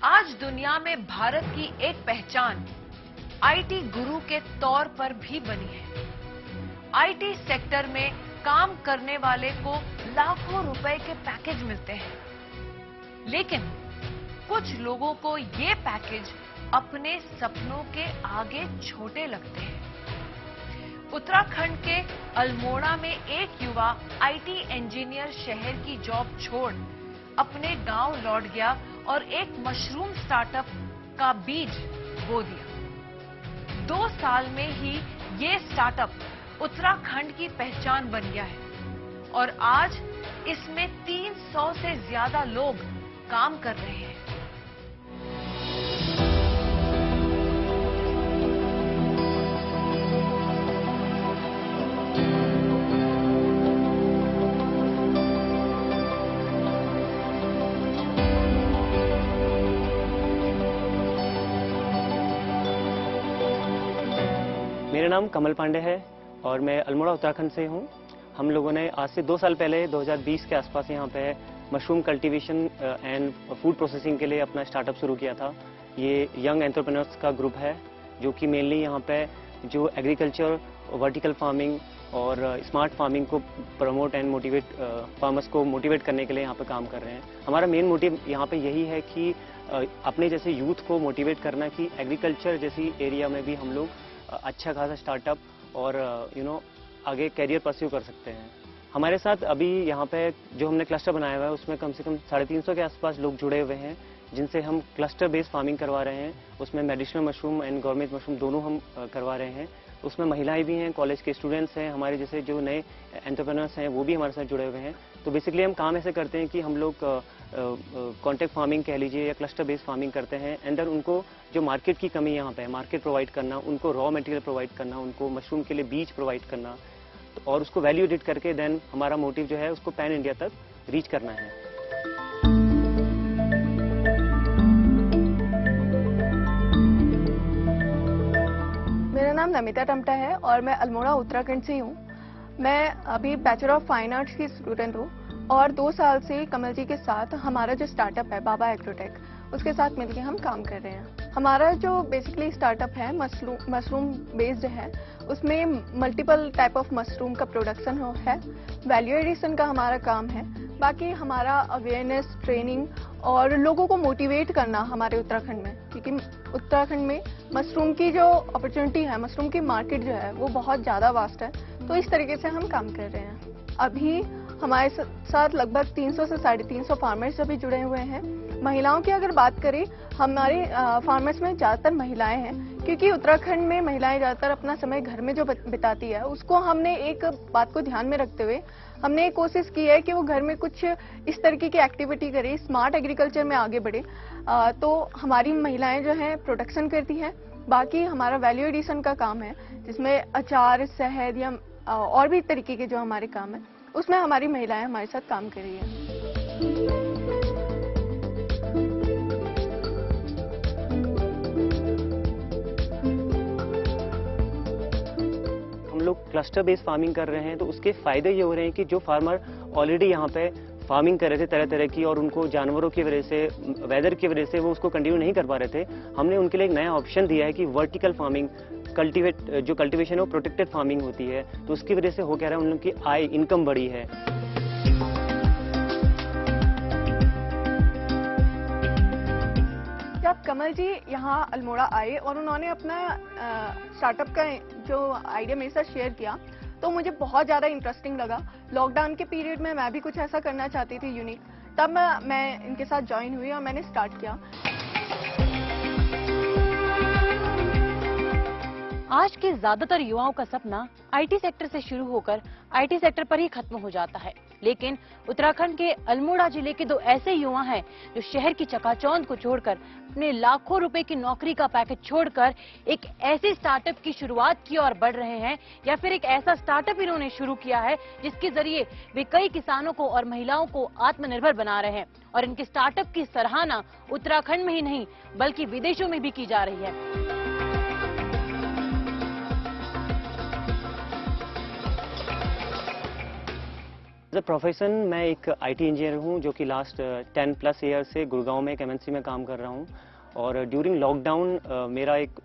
आज दुनिया में भारत की एक पहचान आईटी गुरु के तौर पर भी बनी है। आईटी सेक्टर में काम करने वाले को लाखों रुपए के पैकेज मिलते हैं, लेकिन कुछ लोगों को ये पैकेज अपने सपनों के आगे छोटे लगते हैं। उत्तराखंड के अल्मोड़ा में एक युवा आईटी इंजीनियर शहर की जॉब छोड़ अपने गांव लौट गया और एक मशरूम स्टार्टअप का बीज बो दिया। 2 साल में ही ये स्टार्टअप उत्तराखंड की पहचान बन गया है और आज इसमें 300 से ज्यादा लोग काम कर रहे हैं। मेरा नाम कमल पांडे है और मैं अल्मोड़ा उत्तराखंड से हूँ। हम लोगों ने आज से 2 साल पहले 2020 के आसपास यहाँ पे mushroom cultivation and food processing के लिए अपना स्टार्टअप शुरू किया था। ये यंग एंटरप्रेन्योर्स का ग्रुप है जो कि मेनली यहाँ पे जो एग्रीकल्चर, वर्टिकल फार्मिंग और स्मार्ट फार्मिंग को प्रमोट एंड मोटिवेट फार्मर्स को मोटिवेट करने के लिए यहाँ पे काम कर रहे हैं। हमारा मेन मोटिव यहाँ पे यही है कि अपने जैसे यूथ को मोटिवेट करना कि एग्रीकल्चर जैसी एरिया में भी हम लोग अच्छा खासा स्टार्टअप और आगे करियर परस्यू कर सकते हैं। हमारे साथ अभी यहाँ पे जो हमने क्लस्टर बनाया हुआ है उसमें कम से कम 350 के आसपास लोग जुड़े हुए हैं, जिनसे हम क्लस्टर बेस्ड फार्मिंग करवा रहे हैं। उसमें medicinal mushroom and government mushroom दोनों हम करवा रहे हैं। उसमें महिलाएं भी हैं, कॉलेज के स्टूडेंट्स हैं, हमारे जैसे जो नए एंटरप्रेन्योर्स हैं वो भी हमारे साथ जुड़े हुए हैं। तो बेसिकली हम काम ऐसे करते हैं कि हम लोग कॉन्टेक्ट फार्मिंग कह लीजिए या क्लस्टर बेस्ड फार्मिंग करते हैं। एंड देन उनको जो मार्केट की कमी यहाँ पे है, मार्केट प्रोवाइड करना, उनको रॉ मटेरियल प्रोवाइड करना, उनको मशरूम के लिए बीज प्रोवाइड करना और उसको वैल्यू एडिट करके देन हमारा मोटिव जो है उसको पैन इंडिया तक रीच करना है। मेरा नाम नमिता टमटा है और मैं अल्मोड़ा उत्तराखंड से हूँ। मैं अभी बैचलर ऑफ फाइन आर्ट्स की स्टूडेंट हूँ और 2 साल से कमल जी के साथ हमारा जो स्टार्टअप है बाबा एग्रोटेक, उसके साथ मिलकर हम काम कर रहे हैं। हमारा जो बेसिकली स्टार्टअप है मशरूम बेस्ड है, उसमें मल्टीपल टाइप ऑफ मशरूम का प्रोडक्शन है, वैल्यू एडिशन का हमारा काम है। बाकी हमारा अवेयरनेस, ट्रेनिंग और लोगों को मोटिवेट करना हमारे उत्तराखंड में, क्योंकि उत्तराखंड में मशरूम की जो अपॉर्चुनिटी है, मशरूम की मार्केट जो है वो बहुत ज़्यादा वास्ट है। तो इस तरीके से हम काम कर रहे हैं। अभी हमारे साथ लगभग 300 से 350 फार्मर्स अभी जुड़े हुए हैं। महिलाओं की अगर बात करें, हमारे फार्मर्स में ज़्यादातर महिलाएं हैं, क्योंकि उत्तराखंड में महिलाएं ज़्यादातर अपना समय घर में जो बिताती है, उसको हमने एक बात को ध्यान में रखते हुए हमने एक कोशिश की है कि वो घर में कुछ इस तरीके की एक्टिविटी करे, स्मार्ट एग्रीकल्चर में आगे बढ़े। तो हमारी महिलाएं जो हैं प्रोडक्शन करती हैं। बाकी हमारा वैल्यू एडिशन का काम है, जिसमें अचार, शहद या और भी तरीके के जो हमारे काम है, उसमें हमारी महिलाएं हमारे साथ काम कर रही हैं। हम लोग क्लस्टर बेस्ड फार्मिंग कर रहे हैं तो उसके फायदे ये हो रहे हैं कि जो फार्मर ऑलरेडी यहाँ पे फार्मिंग कर रहे थे तरह तरह की और उनको जानवरों की वजह से, वेदर की वजह से वो उसको कंटिन्यू नहीं कर पा रहे थे, हमने उनके लिए एक नया ऑप्शन दिया है कि वर्टिकल फार्मिंग जो कल्टीवेशन है वो प्रोटेक्टेड फार्मिंग होती है। तो उसकी वजह से हो क्या रहा है, उन लोगों की आय, इनकम बढ़ी है। जब कमल जी यहाँ अल्मोड़ा आए और उन्होंने अपना स्टार्टअप का जो आइडिया मेरे साथ शेयर किया, तो मुझे बहुत ज़्यादा इंटरेस्टिंग लगा। लॉकडाउन के पीरियड में मैं भी कुछ ऐसा करना चाहती थी यूनिक, तब मैं इनके साथ ज्वाइन हुई और मैंने स्टार्ट किया। आज के ज्यादातर युवाओं का सपना आईटी सेक्टर से शुरू होकर आईटी सेक्टर पर ही खत्म हो जाता है, लेकिन उत्तराखंड के अल्मोड़ा जिले के 2 ऐसे युवा हैं जो शहर की चकाचौंध को छोड़कर, अपने लाखों रुपए की नौकरी का पैकेज छोड़कर एक ऐसे स्टार्टअप की शुरुआत की और बढ़ रहे हैं, या फिर एक ऐसा स्टार्टअप इन्होंने शुरू किया है जिसके जरिए वे कई किसानों को और महिलाओं को आत्मनिर्भर बना रहे हैं। और इनके स्टार्टअप की सराहना उत्तराखंड में ही नहीं बल्कि विदेशों में भी की जा रही है। एज अ प्रोफेशन मैं एक आईटी इंजीनियर हूँ जो कि लास्ट 10+ ईयर से गुड़गांव में एक एमएनसी में काम कर रहा हूँ। और ड्यूरिंग लॉकडाउन मेरा एक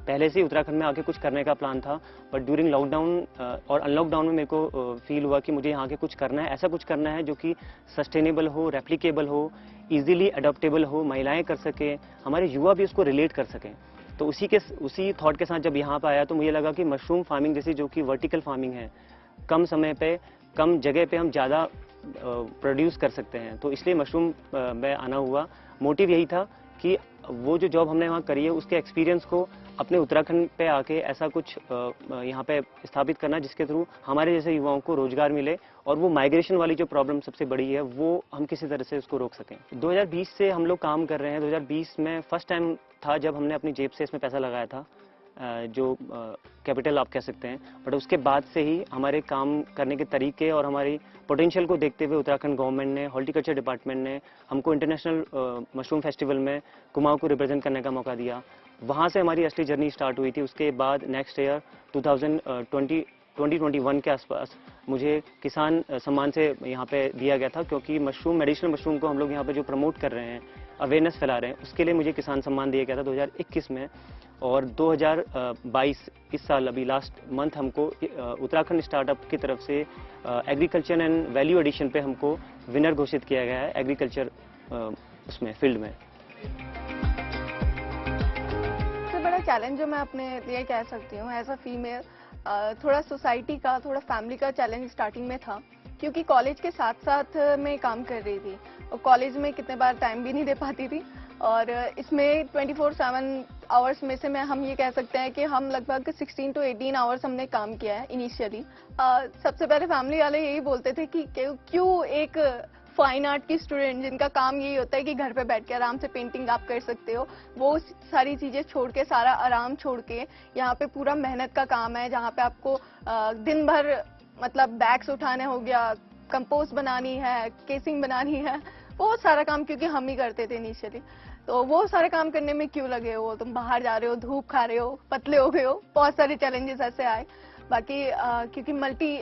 पहले से ही उत्तराखंड में आके कुछ करने का प्लान था, बट ड्यूरिंग लॉकडाउन और अनलॉकडाउन में मेरे को फील हुआ कि मुझे यहाँ के कुछ करना है, ऐसा कुछ करना है जो कि सस्टेनेबल हो, रेप्लिकेबल हो, इजीली अडॉप्टेबल हो, महिलाएं कर सकें, हमारे युवा भी उसको रिलेट कर सकें। तो उसी थॉट के साथ जब यहाँ पे आया तो मुझे लगा कि मशरूम फार्मिंग जैसी जो कि वर्टिकल फार्मिंग है, कम समय पे कम जगह पे हम ज़्यादा प्रोड्यूस कर सकते हैं, तो इसलिए मशरूम में आना हुआ। मोटिव यही था कि वो जो जॉब हमने वहाँ करी है उसके एक्सपीरियंस को अपने उत्तराखंड पे आके ऐसा कुछ यहाँ पे स्थापित करना जिसके थ्रू हमारे जैसे युवाओं को रोजगार मिले और वो माइग्रेशन वाली जो प्रॉब्लम सबसे बड़ी है वो हम किसी तरह से उसको रोक सकें। 2020 से हम लोग काम कर रहे हैं। 2020 में फर्स्ट टाइम था जब हमने अपनी जेब से इसमें पैसा लगाया था, जो कैपिटल आप कह सकते हैं, बट उसके बाद से ही हमारे काम करने के तरीके और हमारी पोटेंशियल को देखते हुए उत्तराखंड गवर्नमेंट ने, हॉर्टिकल्चर डिपार्टमेंट ने हमको इंटरनेशनल मशरूम फेस्टिवल में कुमाऊं को रिप्रेजेंट करने का मौका दिया। वहाँ से हमारी असली जर्नी स्टार्ट हुई थी। उसके बाद नेक्स्ट ईयर 2021 के आसपास मुझे किसान सम्मान से यहाँ पे दिया गया था, क्योंकि मशरूम, मेडिसिनल मशरूम को हम लोग यहाँ पे जो प्रमोट कर रहे हैं, अवेयरनेस फैला रहे हैं, उसके लिए मुझे किसान सम्मान दिया गया था 2021 में। और 2022 इस साल अभी लास्ट मंथ हमको उत्तराखंड स्टार्टअप की तरफ से एग्रीकल्चर एंड वैल्यू एडिशन पे हमको विनर घोषित किया गया है एग्रीकल्चर उसमें फील्ड में। सबसे बड़ा चैलेंज जो मैं अपने लिए कह सकती हूँ एज अ फीमेल, थोड़ा सोसाइटी का, थोड़ा फैमिली का चैलेंज स्टार्टिंग में था, क्योंकि कॉलेज के साथ साथ मैं काम कर रही थी और कॉलेज में कितने बार टाइम भी नहीं दे पाती थी। और इसमें 24/7 आवर्स में से हम ये कह सकते हैं कि हम लगभग 16 to 18 आवर्स हमने काम किया है इनिशियली। सबसे पहले फैमिली वाले यही बोलते थे कि क्यों एक फाइन आर्ट की स्टूडेंट जिनका काम यही होता है कि घर पे बैठ के आराम से पेंटिंग आप कर सकते हो, वो सारी चीजें छोड़ के, सारा आराम छोड़ के यहाँ पे पूरा मेहनत का काम है, जहाँ पे आपको दिन भर मतलब बैग्स उठाने हो गया, कंपोस्ट बनानी है, केसिंग बनानी है, बहुत सारा काम, क्योंकि हम ही करते थे इनिशियली। तो वो सारे काम करने में क्यों लगे हो, तुम बाहर जा रहे हो, धूप खा रहे हो, पतले हो गए हो, बहुत सारे चैलेंजेस ऐसे आए। बाकी क्योंकि मल्टी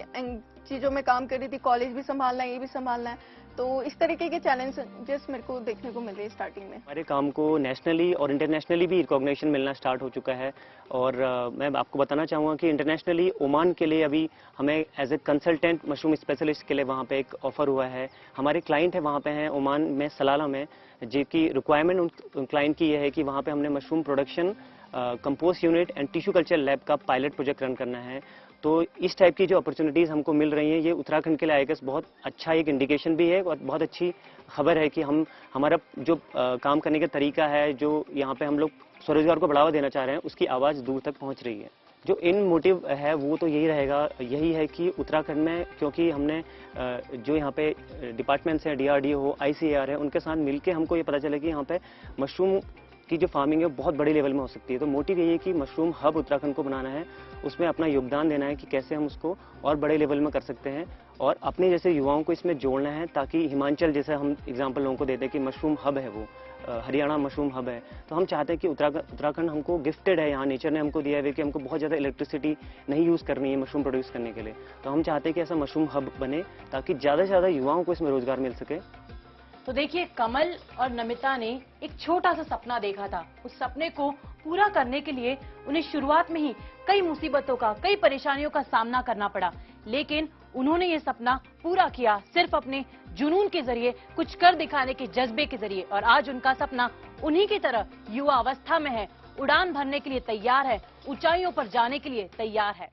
चीजों में काम कर रही थी, कॉलेज भी संभालना है, ये भी संभालना है, तो इस तरीके के चैलेंजेस मेरे को देखने को मिल रहे स्टार्टिंग में। हमारे काम को नेशनली और इंटरनेशनली भी रिकॉग्निशन मिलना स्टार्ट हो चुका है। और मैं आपको बताना चाहूँगा कि इंटरनेशनली ओमान के लिए अभी हमें as a consultant mushroom specialist के लिए वहाँ पे एक ऑफर हुआ है। हमारे क्लाइंट है वहाँ पे हैं ओमान में, सलाला में, जिसकी रिक्वायरमेंट उन क्लाइंट की ये है कि वहाँ पे हमने mushroom production, compost unit and tissue culture lab का पायलट प्रोजेक्ट रन करना है। तो इस टाइप की जो अपॉर्चुनिटीज़ हमको मिल रही हैं, ये उत्तराखंड के लिए आई गेस बहुत अच्छा एक इंडिकेशन भी है और बहुत अच्छी खबर है कि हमारा जो काम करने का तरीका है, जो यहाँ पे हम लोग स्वरोजगार को बढ़ावा देना चाह रहे हैं, उसकी आवाज़ दूर तक पहुँच रही है। जो इन मोटिव है वो तो यही रहेगा, यही है कि उत्तराखंड में, क्योंकि हमने जो यहाँ पे डिपार्टमेंट्स हैं, DRDO हो, ICAR है, उनके साथ मिलके हमको ये पता चला कि यहाँ पे मशरूम की जो फार्मिंग है बहुत बड़े लेवल में हो सकती है। तो मोटिव यही है कि मशरूम हब उत्तराखंड को बनाना है, उसमें अपना योगदान देना है कि कैसे हम उसको और बड़े लेवल में कर सकते हैं और अपने जैसे युवाओं को इसमें जोड़ना है, ताकि हिमाचल जैसे हम एग्जांपल लोगों को देते हैं कि मशरूम हब है, वो हरियाणा मशरूम हब है, तो हम चाहते हैं कि उत्तराखंड हमको गिफ्टेड है, यहाँ नेचर ने हमको दिया है कि हमको बहुत ज़्यादा इलेक्ट्रिसिटी नहीं यूज़ करनी है मशरूम प्रोड्यूस करने के लिए। तो हम चाहते हैं कि ऐसा मशरूम हब बने ताकि ज़्यादा से ज़्यादा युवाओं को इसमें रोजगार मिल सके। तो देखिए, कमल और नमिता ने एक छोटा सा सपना देखा था। उस सपने को पूरा करने के लिए उन्हें शुरुआत में ही कई मुसीबतों का, कई परेशानियों का सामना करना पड़ा, लेकिन उन्होंने ये सपना पूरा किया सिर्फ अपने जुनून के जरिए, कुछ कर दिखाने के जज्बे के जरिए। और आज उनका सपना उन्हीं की तरह युवा अवस्था में है, उड़ान भरने के लिए तैयार है, ऊंचाइयों पर जाने के लिए तैयार है।